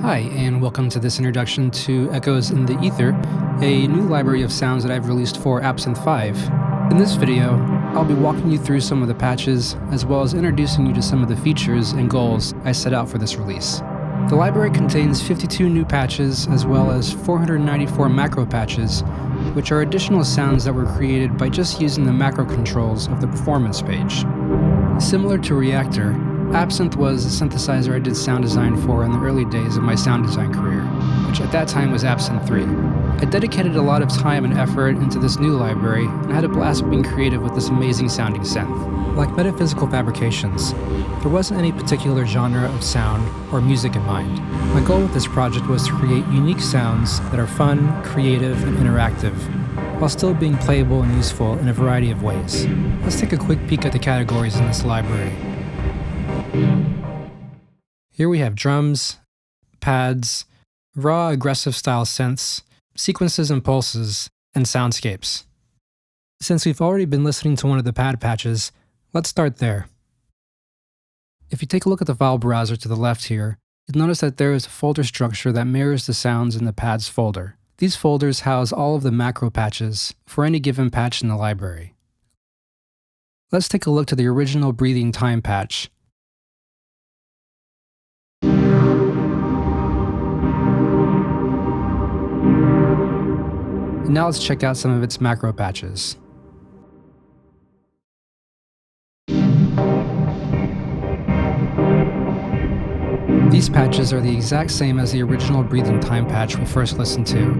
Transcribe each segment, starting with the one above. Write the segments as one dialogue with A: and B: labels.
A: Hi, and welcome to this introduction to Echoes in the Aether, a new library of sounds that I've released for Absynth 5. In this video, I'll be walking you through some of the patches, as well as introducing you to some of the features and goals I set out for this release. The library contains 52 new patches, as well as 494 macro patches, which are additional sounds that were created by just using the macro controls of the performance page. Similar to Reactor, Absynth was a synthesizer I did sound design for in the early days of my sound design career, which at that time was Absynth 3. I dedicated a lot of time and effort into this new library and had a blast being creative with this amazing sounding synth. Like Metaphysical Fabrications, there wasn't any particular genre of sound or music in mind. My goal with this project was to create unique sounds that are fun, creative, and interactive, while still being playable and useful in a variety of ways. Let's take a quick peek at the categories in this library. Here we have drums, pads, raw aggressive style synths, sequences and pulses, and soundscapes. Since we've already been listening to one of the pad patches, let's start there. If you take a look at the file browser to the left here, you'll notice that there is a folder structure that mirrors the sounds in the pads folder. These folders house all of the macro patches for any given patch in the library. Let's take a look to the original breathing time patch. And now let's check out some of its macro patches. These patches are the exact same as the original breathing time patch we first listened to,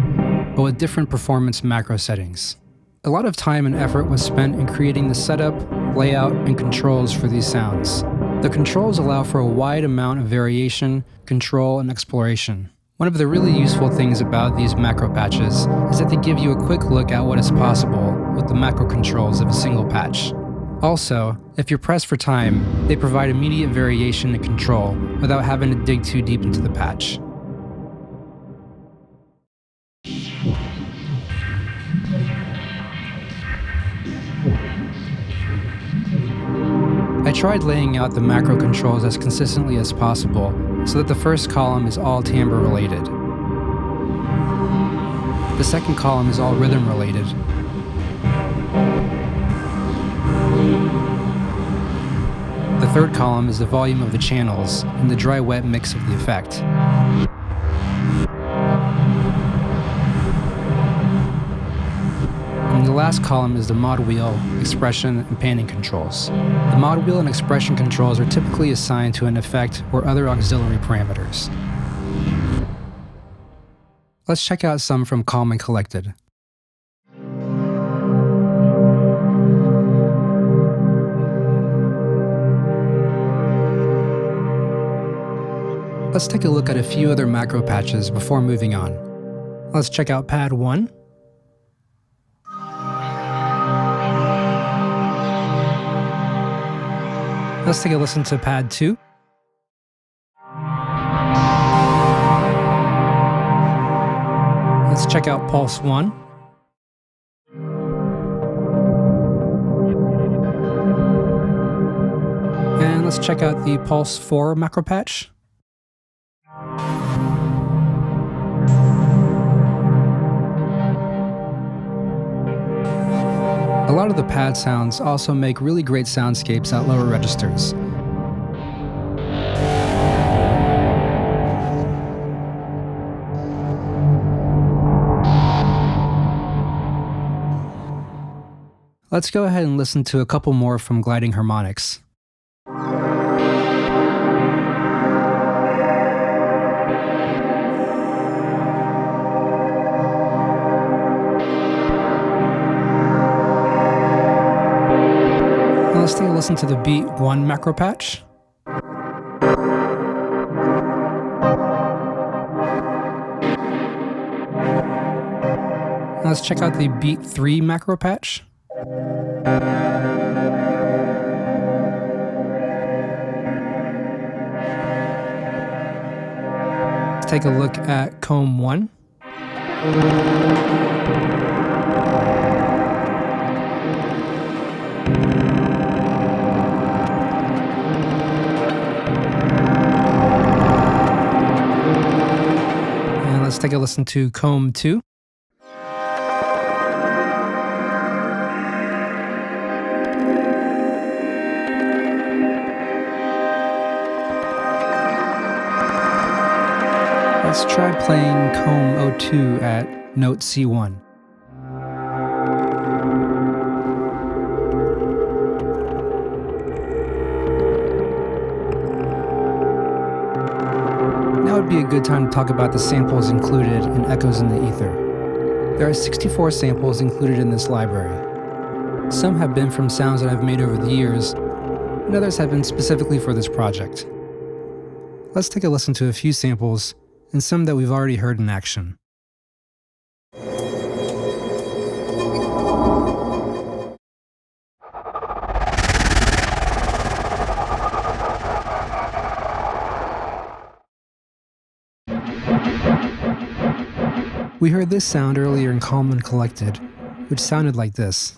A: but with different performance macro settings. A lot of time and effort was spent in creating the setup, layout, and controls for these sounds. The controls allow for a wide amount of variation, control, and exploration. One of the really useful things about these macro patches is that they give you a quick look at what is possible with the macro controls of a single patch. Also, if you're pressed for time, they provide immediate variation and control without having to dig too deep into the patch. I tried laying out the macro controls as consistently as possible so that the first column is all timbre related. The second column is all rhythm related. The third column is the volume of the channels and the dry-wet mix of the effect. And the last column is the mod wheel, expression, and panning controls. The mod wheel and expression controls are typically assigned to an effect or other auxiliary parameters. Let's check out some from Calm and Collected. Let's take a look at a few other macro patches before moving on. Let's check out Pad 1. Let's take a listen to Pad 2. Let's check out Pulse 1. And let's check out the Pulse 4 macro patch. A lot of the pad sounds also make really great soundscapes at lower registers. Let's go ahead and listen to a couple more from Gliding Harmonics. Let's take a listen to the Beat 1 macro patch. Let's check out the Beat 3 macro patch. Let's take a look at Comb 1. Let's take a listen to Comb 2. Let's try playing Comb 02 at note C1. Now would be a good time to talk about the samples included in Echoes in the Aether. There are 64 samples included in this library. Some have been from sounds that I've made over the years, and others have been specifically for this project. Let's take a listen to a few samples and some that we've already heard in action. We heard this sound earlier in Calm and Collected, which sounded like this.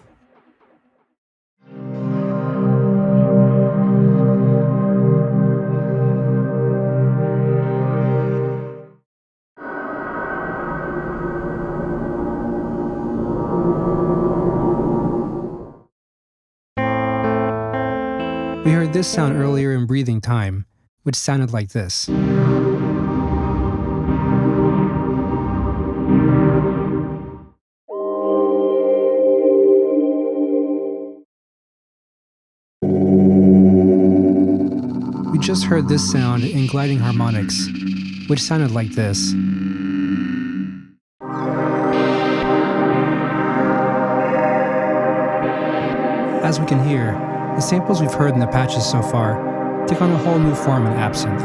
A: We heard this sound earlier in Breathing Time, which sounded like this. We just heard this sound in Gliding Harmonics, which sounded like this. As we can hear, the samples we've heard in the patches so far take on a whole new form in Absynth.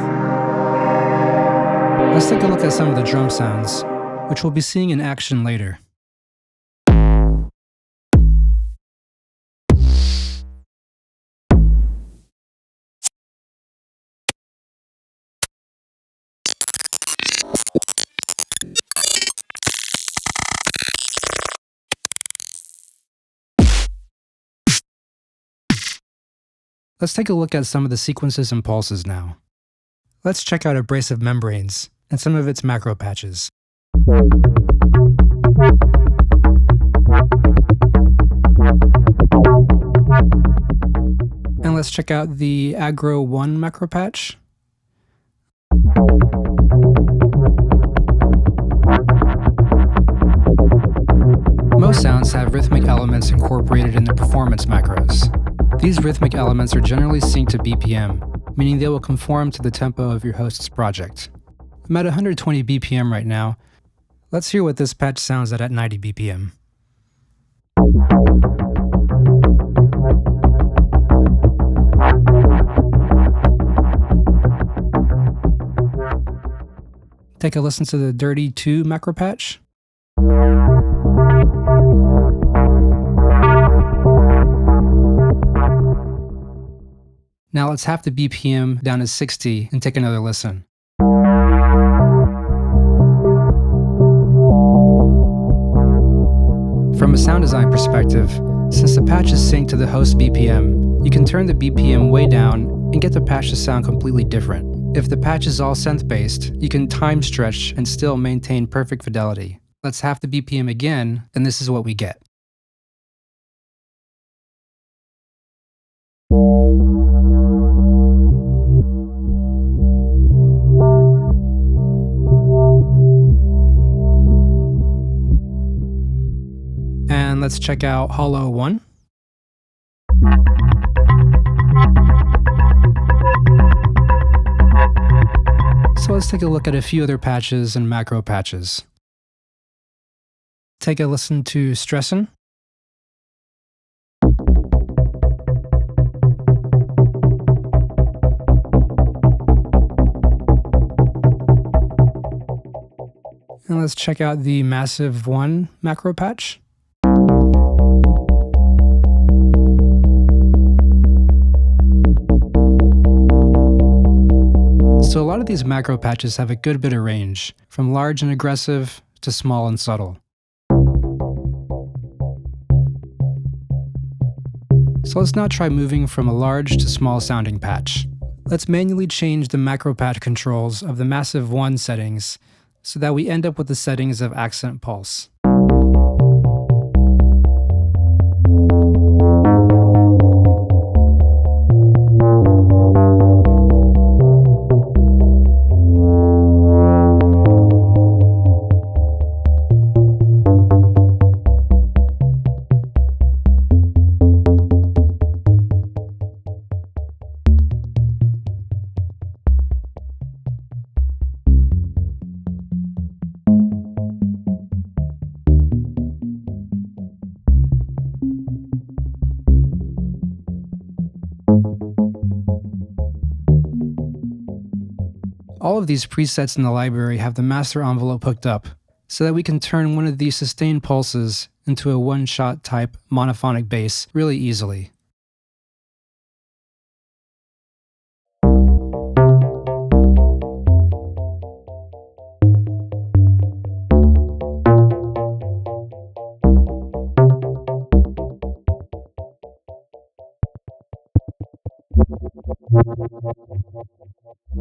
A: Let's take a look at some of the drum sounds, which we'll be seeing in action later. Let's take a look at some of the sequences and pulses now. Let's check out Abrasive Membranes and some of its macro patches. And let's check out the Aggro 1 macro patch. Most sounds have rhythmic elements incorporated in the performance macros. These rhythmic elements are generally synced to BPM, meaning they will conform to the tempo of your host's project. I'm at 120 BPM right now. Let's hear what this patch sounds at 90 BPM. Take a listen to the Dirty 2 macro patch. Now let's half the BPM down to 60 and take another listen. From a sound design perspective, since the patch is synced to the host BPM, you can turn the BPM way down and get the patch to sound completely different. If the patch is all synth-based, you can time stretch and still maintain perfect fidelity. Let's half the BPM again, and this is what we get. And let's check out Hollow 1. So let's take a look at a few other patches and macro patches. Take a listen to Stressin'. And let's check out the Massive 1 macro patch. So a lot of these macro patches have a good bit of range, from large and aggressive to small and subtle. So let's now try moving from a large to small sounding patch. Let's manually change the macro patch controls of the Massive 1 settings so that we end up with the settings of accent pulse. All of these presets in the library have the master envelope hooked up, so that we can turn one of these sustained pulses into a one-shot type monophonic bass really easily.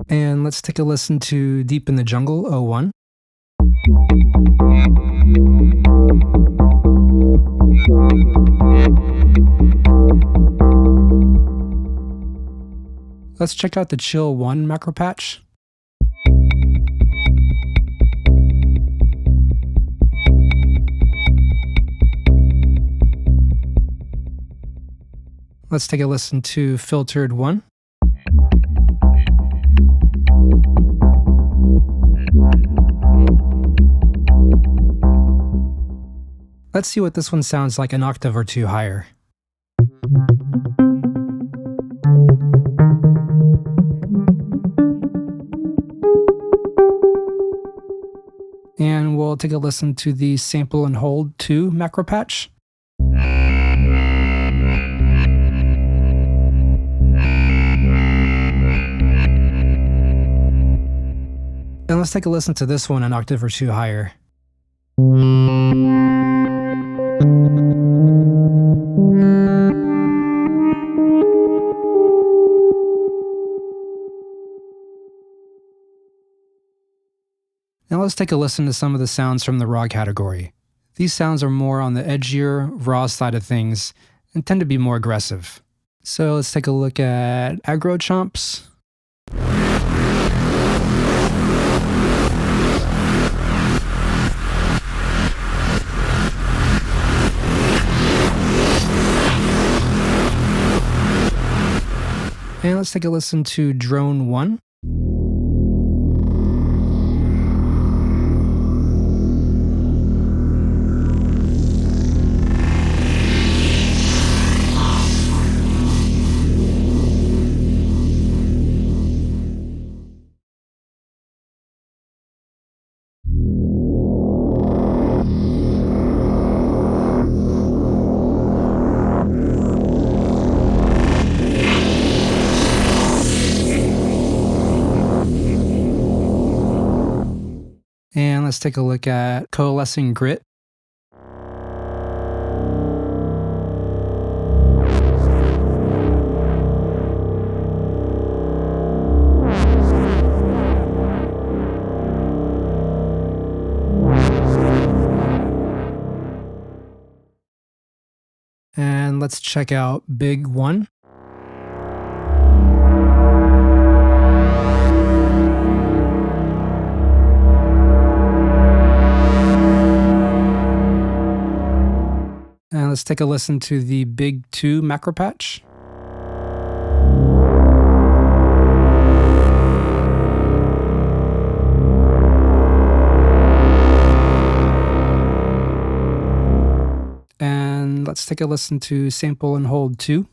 A: And let's take a listen to Deep in the Jungle 01. Let's check out the Chill 1 macro patch. Let's take a listen to Filtered 1. Let's see what this one sounds like an octave or two higher. And we'll take a listen to the Sample and Hold 2 macro patch. And let's take a listen to this one an octave or two higher. Now let's take a listen to some of the sounds from the raw category. These sounds are more on the edgier, raw side of things and tend to be more aggressive. So let's take a look at Aggro Chomps. And let's take a listen to Drone 1. And let's take a look at Coalescing Grit. And let's check out Big 1. And let's take a listen to the Big 2 macro patch. And let's take a listen to Sample and Hold 2.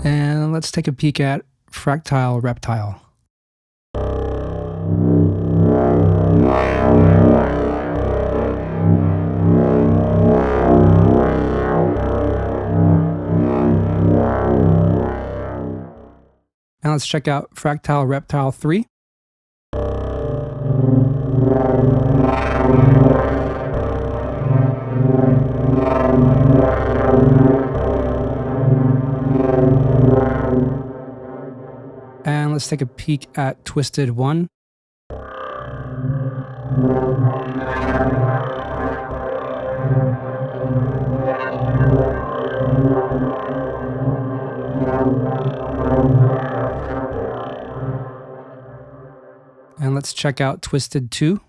A: And let's take a peek at Fractile Reptile. Now let's check out Fractile Reptile 3. let's take a peek at Twisted 1. And let's check out Twisted 2.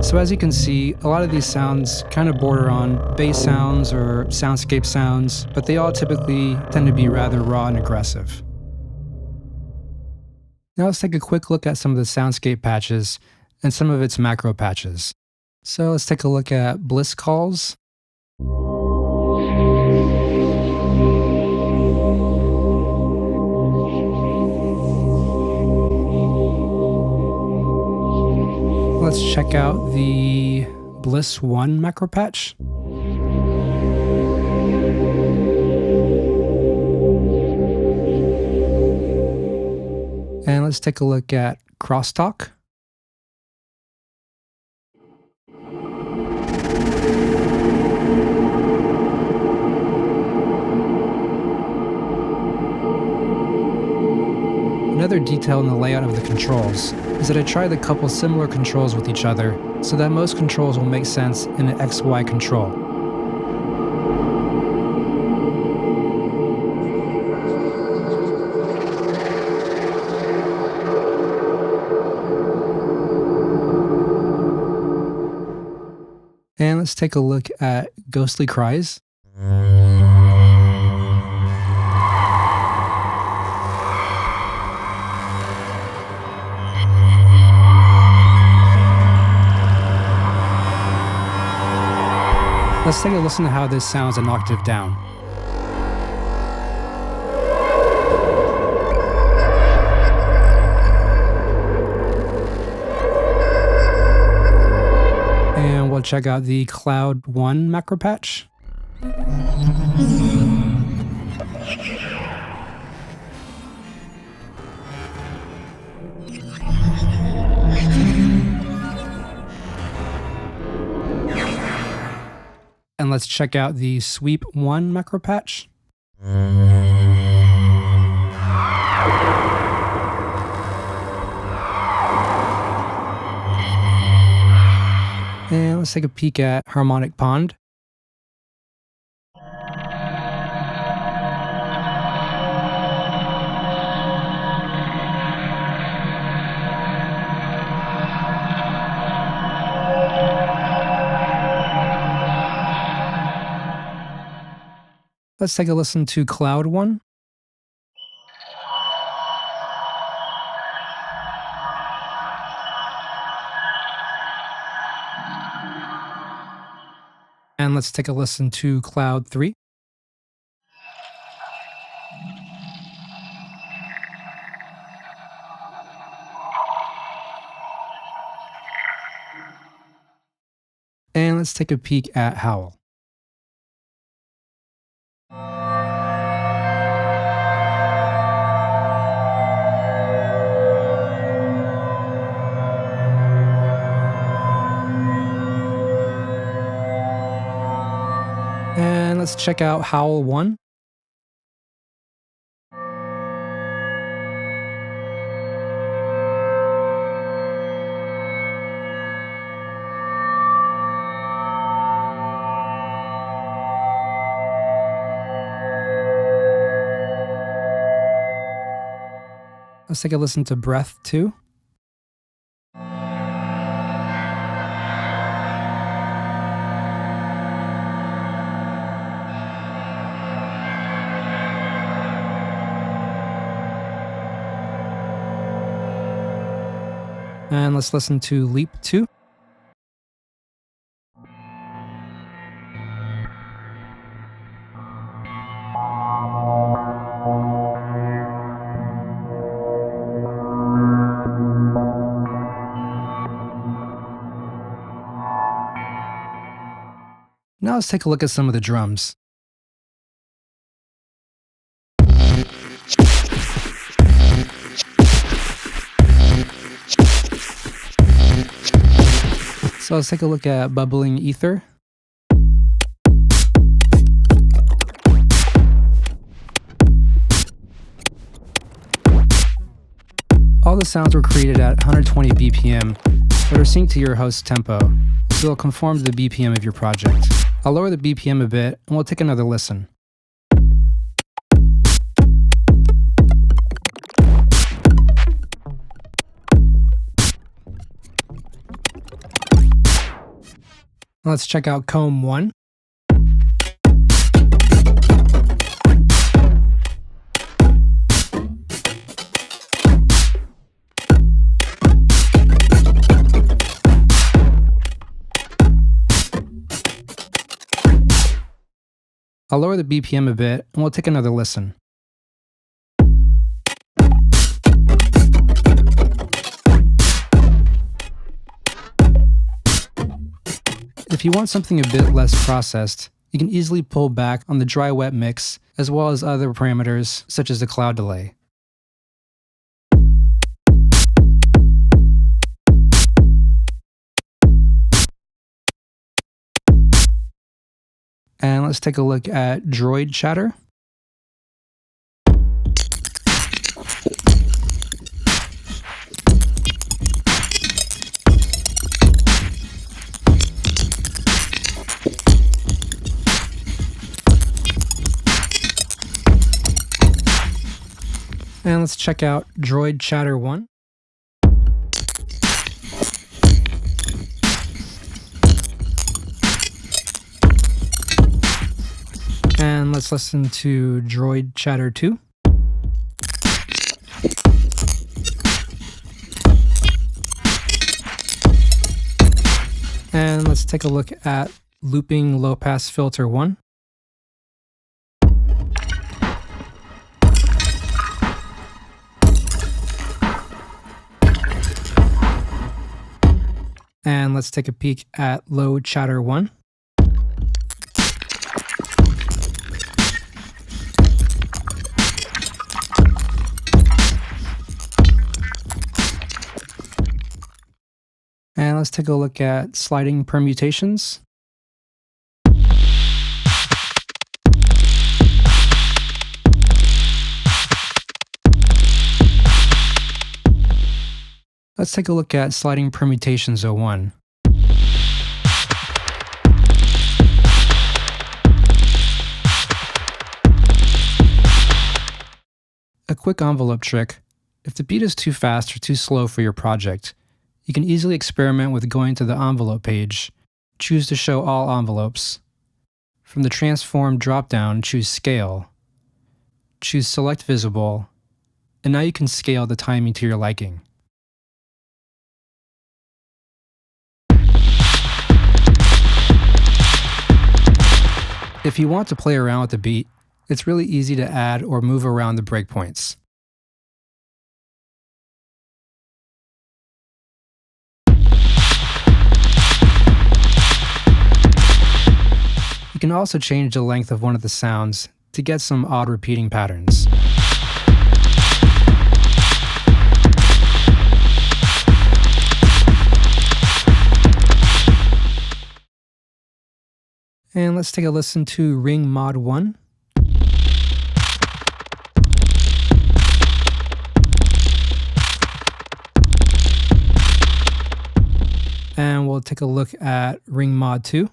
A: So as you can see, a lot of these sounds kind of border on bass sounds or soundscape sounds, but they all typically tend to be rather raw and aggressive. Now let's take a quick look at some of the soundscape patches and some of its macro patches. So let's take a look at Bliss Calls. Let's check out the Bliss 1 macro patch. And let's take a look at Crosstalk. Another detail in the layout of the controls is that I tried to couple similar controls with each other so that most controls will make sense in an XY control. And let's take a look at Ghostly Cries. Let's take a listen to how this sounds an octave down. And we'll check out the Cloud 1 macro patch. And let's check out the Sweep 1 macro patch. And let's take a peek at Harmonic Pond. Let's take a listen to Cloud 1. And let's take a listen to Cloud 3. And let's take a peek at Howl. And let's check out Howl 1. Let's take a listen to Breath 2. And let's listen to Leap 2. Now let's take a look at some of the drums. So let's take a look at Bubbling Aether. the sounds were created at 120 BPM, but are synced to your host's tempo, so they'll conform to the BPM of your project. I'll lower the BPM a bit, and we'll take another listen. Let's check out Comb 1. I'll lower the BPM a bit, and we'll take another listen. If you want something a bit less processed, you can easily pull back on the dry-wet mix, as well as other parameters, such as the cloud delay. And let's take a look at Droid Chatter. And let's check out Droid Chatter 1. And let's listen to Droid Chatter 2. And let's take a look at Looping Low Pass Filter 1. And let's take a peek at Low Chatter 1. And let's take a look at sliding permutations. Let's take a look at sliding permutations 01. A quick envelope trick. If the beat is too fast or too slow for your project, you can easily experiment with going to the envelope page. Choose to show all envelopes. From the transform dropdown, choose Scale. Choose Select Visible, and now you can scale the timing to your liking. If you want to play around with the beat, it's really easy to add or move around the breakpoints. You can also change the length of one of the sounds to get some odd repeating patterns. And let's take a listen to Ring Mod 1. And we'll take a look at Ring Mod 2.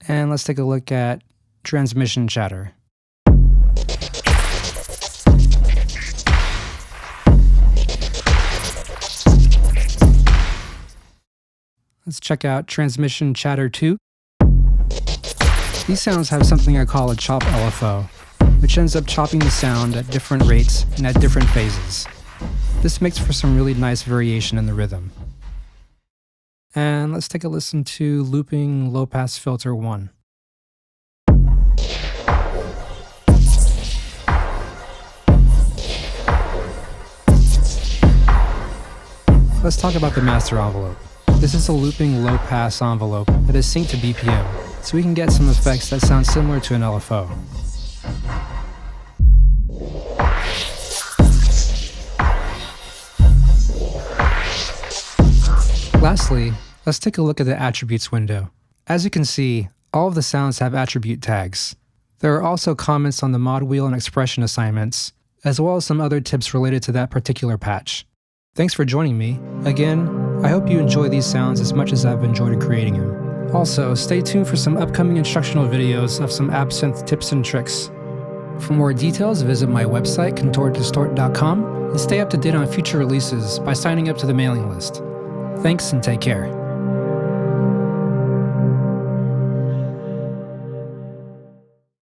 A: And let's take a look at Transmission Chatter. Let's check out Transmission Chatter 2. These sounds have something I call a chop LFO, which ends up chopping the sound at different rates and at different phases. This makes for some really nice variation in the rhythm. And let's take a listen to Looping Low Pass Filter 1. Let's talk about the master envelope. This is a looping low pass envelope that is synced to BPM, so we can get some effects that sound similar to an LFO. Lastly, let's take a look at the attributes window. As you can see, All of the sounds have attribute tags. There are also comments on the mod wheel and expression assignments, as well as some other tips related to that particular patch. Thanks for joining me. Again, I hope you enjoy these sounds as much as I've enjoyed creating them. Also, stay tuned for some upcoming instructional videos of some Absynth tips and tricks. For more details, visit my website, contortdistort.com, and stay up to date on future releases by signing up to the mailing list. Thanks and take care.